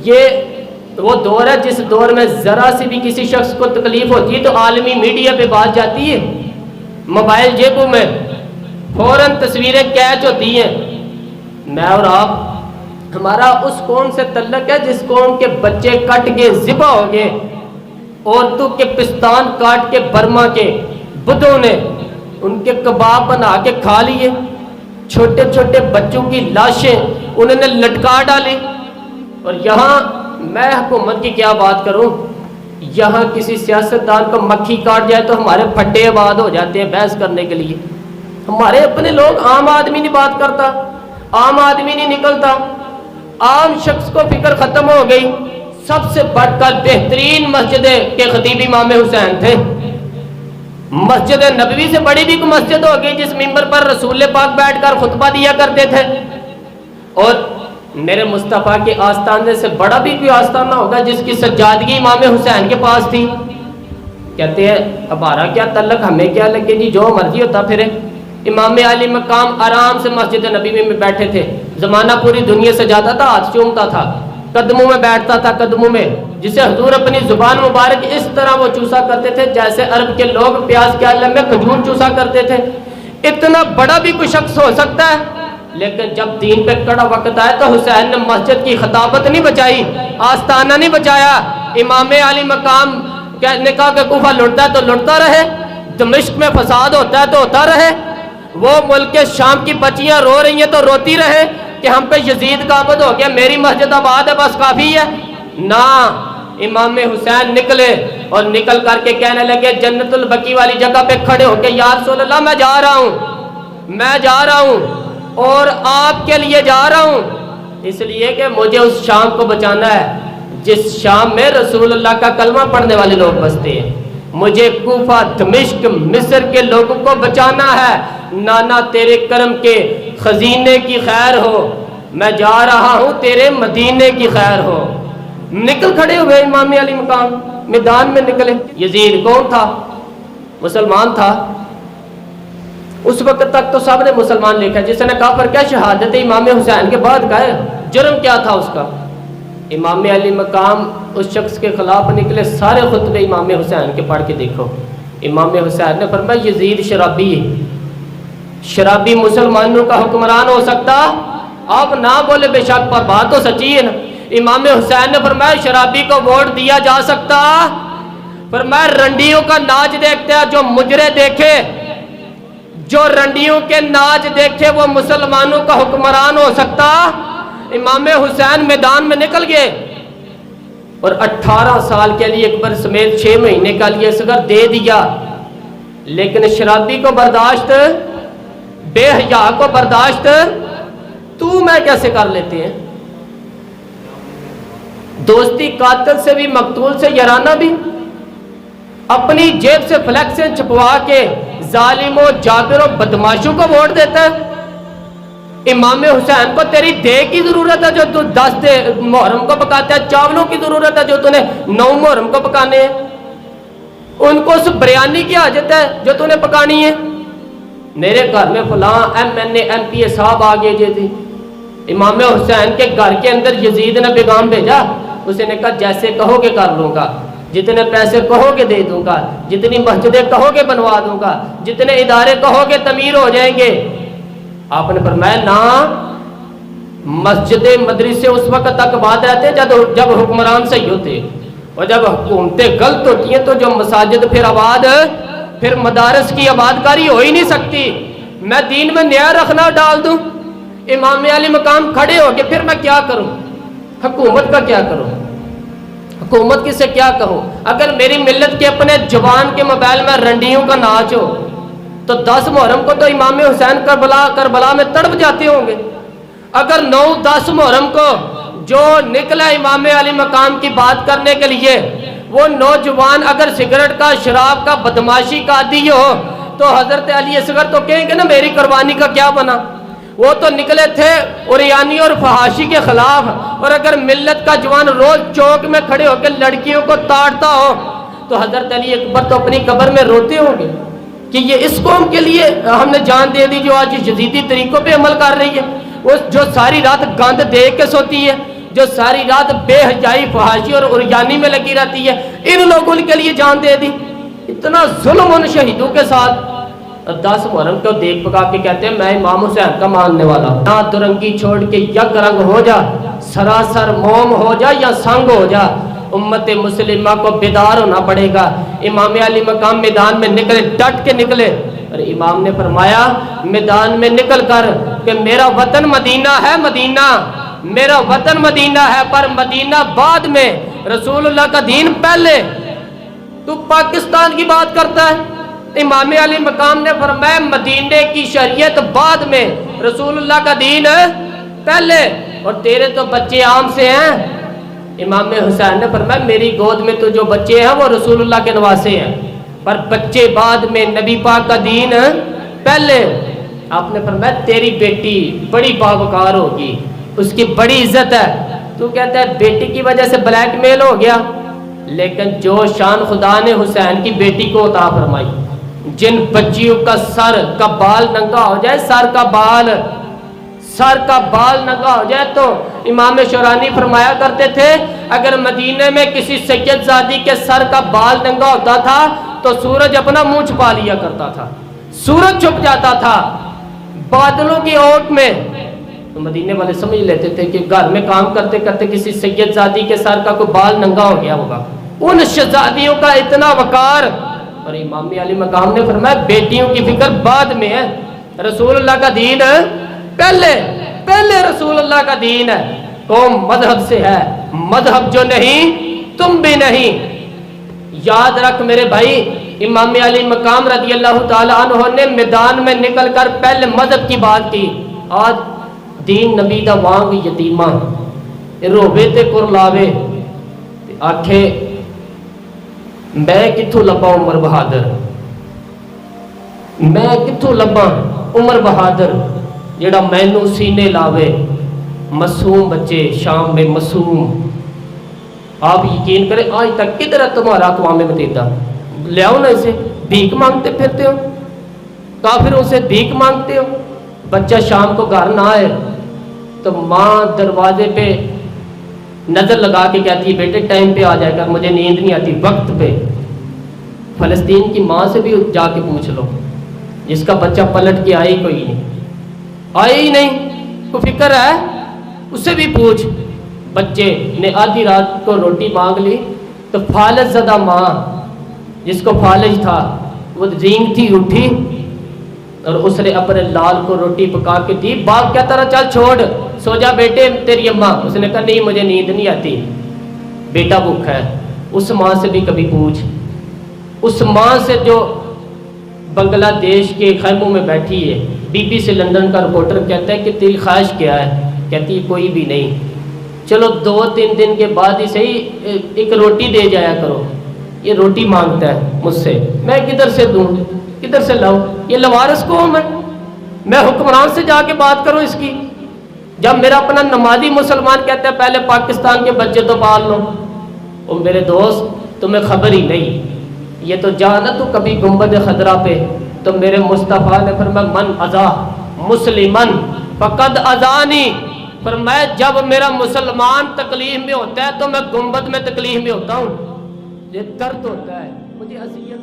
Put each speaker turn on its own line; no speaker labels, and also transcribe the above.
یہ وہ دور ہے جس دور میں ذرا سی بھی کسی شخص کو تکلیف ہوتی ہے تو عالمی میڈیا پہ بات جاتی ہے، موبائل جیبوں میں فوراً تصویریں کیچ ہوتی ہیں۔ میں اور آپ، ہمارا اس قوم سے تعلق ہے جس قوم کے بچے کٹ کے ذبح ہو گئے، عورتوں کے پستان کاٹ کے برما کے بدھوں نے ان کے کباب بنا کے کھا لیے، چھوٹے چھوٹے بچوں کی لاشیں انہوں نے لٹکا ڈالی۔ اور یہاں میں حکومت کی کیا بات کروں، یہاں کسی سیاستدان کو مکھی کاٹ جائے تو ہمارے پھٹے آباد ہو جاتے ہیں بحث کرنے کے لیے۔ ہمارے اپنے لوگ، عام آدمی نہیں بات کرتا، عام آدمی نہیں نکلتا، عام شخص کو فکر ختم ہو گئی۔ سب سے بڑھ کر بہترین مسجد کے خطیب امام حسین تھے، مسجد نبوی سے بڑی بھی کوئی مسجد ہوگی جس ممبر پر رسول پاک بیٹھ کر خطبہ دیا کرتے تھے، اور میرے مصطفیٰ کے آستانے سے بڑا بھی کوئی آستانہ ہوگا جس کی سجادگی امام حسین کے پاس تھی۔ کہتے ہیں ہمارا کیا تعلق، ہمیں کیا لگے جی، جو مرضی ہوتا پھرے۔ امام علی مقام آرام سے مسجد نبوی میں بیٹھے تھے، زمانہ پوری دنیا سے جاتا تھا، ہاتھ چومتا تھا، قدموں میں بیٹھتا تھا، قدموں میں، جسے حضور اپنی زبان مبارک اس طرح وہ چوسا کرتے تھے جیسے عرب کے لوگ پیاز کے عالم میں کھجور چوسا کرتے تھے۔ اتنا بڑا بھی کوئی شخص ہو سکتا ہے، لیکن جب دین پہ کڑا وقت آئے تو حسین نے مسجد کی خطابت نہیں بچائی، آستانہ نہیں بچایا۔ امام علی مقام نے کہا کہ کوفہ لڑتا ہے تو لڑتا رہے، دمشق میں فساد ہوتا ہے تو ہوتا رہے، وہ ملک کے شام کی بچیاں رو رہی ہیں تو روتی رہے کہ ہم پہ یزید قابض ہو گیا، میری مسجد آباد ہے بس کافی ہے۔ نہ، امام حسین نکلے اور نکل کر کے کہنے لگے جنت البقیع والی جگہ پہ کھڑے ہو کے، یا رسول اللہ میں جا رہا ہوں، میں جا رہا ہوں، اور آپ کے لیے جا رہا ہوں، اس لیے کہ مجھے اس شام کو بچانا ہے جس شام میں رسول اللہ کا کلمہ پڑھنے والے لوگ بستے ہیں، مجھے کوفہ، دمشق، مصر کے لوگوں کو بچانا ہے۔ نانا تیرے کرم کے خزینے کی خیر ہو، میں جا رہا ہوں تیرے مدینے کی خیر ہو۔ نکل کھڑے ہوئے امام علی مقام، میدان میں نکلے۔ یزید کون تھا؟ مسلمان تھا، اس وقت تک تو سب نے مسلمان لکھا، جس نے کہا پر کیا شہادت امام حسین کے بعد کا ہے، جرم کیا تھا اس کا؟ امام علی مقام اس شخص کے خلاف نکلے، سارے خطبے امام حسین کے پڑھ کے دیکھو۔ امام حسین نے فرمایا یزید شرابی ہے، شرابی مسلمانوں کا حکمران ہو سکتا؟ آپ نہ بولے بے شک، پر بات تو سچی ہے نا۔ امام حسین نے فرمایا شرابی کو ووٹ دیا جا سکتا؟ فرمایا رنڈیوں کا ناچ دیکھتے ہیں جو مجرے دیکھے، جو رنڈیوں کے ناچ دیکھے وہ مسلمانوں کا حکمران ہو سکتا؟ امام حسین میدان میں نکل گئے اور 18 سال کے لیے اکبر سمیت 6 مہینے کا لیے اصغر دے دیا، لیکن شرابی کو برداشت، بے حیا کو برداشت تو میں کیسے کر لیتے ہیں؟ دوستی قاتل سے بھی، مقتول سے یارانہ بھی، اپنی جیب سے فلیکسیں چھپوا کے ظالموں، جابروں، بدماشوں کو ووٹ دیتا ہے۔ امام حسین کو تیری دے کی ضرورت ہے جو تو 10 محرم کو پکاتا ہے، چاولوں کی ضرورت ہے جو تو نے 9 محرم کو پکانے ہیں، ان کو اس بریانی کی حاجت ہے جو تو نے پکانی ہے۔ میرے گھر میں فلاں MNA MPA صاحب آگے جے تھی، امام حسین کے گھر کے اندر یزید نے پیغام بھیجا، اسے نے کہا جیسے کہو گے کر لوں گا، جتنے پیسے کہو گے دے دوں گا، جتنی مسجدیں کہو گے بنوا دوں گا، جتنے ادارے کہو گے تعمیر ہو جائیں گے۔ آپ نے فرمایا نا، مسجد مدرسے اس وقت تک آباد رہتے جب حکمران صحیح ہوتے، اور جب حکومتیں غلط ہوتی ہیں تو جو مساجد پھر آباد، پھر مدارس کی آبادکاری ہو ہی نہیں سکتی۔ میں دین میں نیا رکھنا ڈال دوں، امام علی مقام کھڑے ہو کے پھر میں کیا کروں؟ حکومت کا کیا کروں؟ حکومت کی سے کیا کہوں؟ اگر میری ملت کے اپنے جوان کے موبائل میں رنڈیوں کا ناچ ہو تو 10 محرم کو تو امام حسین کربلا میں تڑپ جاتے ہوں گے۔ اگر 9-10 محرم کو جو نکلا امام علی مقام کی بات کرنے کے لیے، وہ نوجوان اگر سگریٹ کا، شراب کا، بدماشی کا عادی ہو تو حضرت علی اصغر تو کہیں گے نا میری قربانی کا کیا بنا؟ وہ تو نکلے تھے عریانی اور فحاشی کے خلاف، اور اگر ملت کا جوان روز چوک میں کھڑے ہو کے لڑکیوں کو تاڑتا ہو تو حضرت علی اکبر تو اپنی قبر میں روتے ہوں گے کہ یہ اس قوم کے لیے ہم نے جان دے دی جو آج یزیدی طریقوں پہ عمل کر رہی ہے، وہ جو ساری رات گند دیکھ کے سوتی ہے، جو ساری رات بے حیائی فحاشی اور عریانی میں لگی رہتی ہے، ان لوگوں کے لیے جان دے دی، اتنا ظلم ان شہیدوں کے ساتھ۔ 10 محرم کو دیکھ پکا کے کہتے ہیں میں امام حسین کا ماننے والا، نہ درنگی چھوڑ کے یک رنگ ہو جا، سراسر موم ہو جا یا سنگ ہو جا، امت مسلمہ کو بیدار ہونا پڑے گا۔ امام علی مقام میدان میں نکلے، ڈٹ کے نکلے، اور امام نے فرمایا میدان میں نکل کر کہ میرا وطن مدینہ ہے، مدینہ میرا وطن مدینہ ہے، پر مدینہ بعد میں، رسول اللہ کا دین پہلے، تو پاکستان کی بات کرتا ہے۔ امام علی مقام نے فرمایا مدینے کی شریعت بعد میں، رسول اللہ کا دین پہلے، اور تیرے تو بچے عام سے ہیں۔ امام حسین نے فرمایا میری گود میں تو جو بچے ہیں وہ رسول اللہ کے نواسے ہیں، پر بچے بعد میں، نبی پاک کا دین پہلے۔ آپ نے فرمایا تیری بیٹی بڑی باوقار ہوگی، اس کی بڑی عزت ہے، تو کہتا ہے بیٹی کی وجہ سے بلیک میل ہو گیا، لیکن جو شان خدا نے حسین کی بیٹی کو عطا فرمائی، جن بچیوں کا سر کا بال ننگا ہو جائے، سر کا بال ننگا ہو جائے، تو امام شورانی فرمایا کرتے تھے اگر مدینے میں کسی سید زادی کے سر کا بال ننگا ہوتا تھا تو سورج اپنا منہ چھپا لیا کرتا تھا، سورج چھپ جاتا تھا بادلوں کی اوٹ میں۔ تو مدینے والے سمجھ لیتے تھے کہ گھر میں کام کرتے کرتے کسی سید زادی کے سر کا کوئی بال ننگا ہو گیا ہوگا، ان شہزادیوں کا اتنا وقار۔ اور امام علی مقام نے فرمایا بیٹیوں کی فکر بعد میں ہے، رسول اللہ کا دین پہلے رسول اللہ کا دین ہے۔ قوم مذہب سے ہے، مذہب جو نہیں تم بھی نہیں۔ یاد رکھ میرے بھائی، امام علی مقام رضی اللہ تعالی عنہ نے میدان میں نکل کر پہلے مذہب کی بات کی۔ آج دین نبی دا وانگ یتیمہ روبے تے کرلاوے آکھے میں کتھوں لبا عمر بہادر، میں کتھوں لبا عمر بہادر جڑا مینوں سینے لاوے، معصوم بچے شام میں معصوم۔ آپ یقین کریں آج تک کدھر ہے تمہارا اقوام متحدہ؟ لے آؤ نا اسے، بھیک مانگتے پھرتے ہو، کافروں سے بھیک مانگتے ہو۔ بچہ شام کو گھر نہ آئے تو ماں دروازے پہ نظر لگا کے کہتی ہے بیٹے ٹائم پہ آ جائے کر، مجھے نیند نہیں آتی، وقت پہ۔ فلسطین کی ماں سے بھی جا کے پوچھ لو، جس کا بچہ پلٹ کے آئے کوئی نہیں، آئے ہی نہیں، کوئی فکر ہے اس سے بھی پوچھ۔ بچے نے آدھی رات کو روٹی مانگ لی تو فالج زدہ ماں، جس کو فالج تھا، وہ رینگ تھی اٹھی اور اس نے اپنے لال کو روٹی پکا کے دی۔ باپ کہتا رہا چل چھوڑ سو جا بیٹے تیری اماں، اس نے کہا نہیں مجھے نیند نہیں آتی، بیٹا بھوکا ہے۔ اس ماں سے بھی کبھی پوچھ، اس ماں سے جو بنگلہ دیش کے خیموں میں بیٹھی ہے۔ بی بی سی لندن کا رپورٹر کہتا ہے کہ تیری خواہش کیا ہے؟ کہتی ہے کوئی بھی نہیں، چلو 2-3 دن کے بعد ہی صحیح ایک روٹی دے جایا کرو۔ یہ روٹی مانگتا ہے مجھ سے، میں کدھر سے دوں، کدھر سے لاؤں؟ یہ لوارث قوم ہے، میں حکمران سے جا کے بات کروں اس کی؟ جب میرا اپنا نمازی مسلمان کہتا ہے پہلے پاکستان کے بچے تو پال لو۔ او میرے دوست تمہیں خبر ہی نہیں، یہ تو جانا تو کبھی گنبد خضرا پہ تو میرے مصطفیٰ نے فرمایا من ازا مسلمن فقد ازانی، فرمایا جب میرا مسلمان تکلیف میں ہوتا ہے تو میں گنبد میں تکلیف میں ہوتا ہوں، یہ درد ہوتا ہے، مجھے اذیت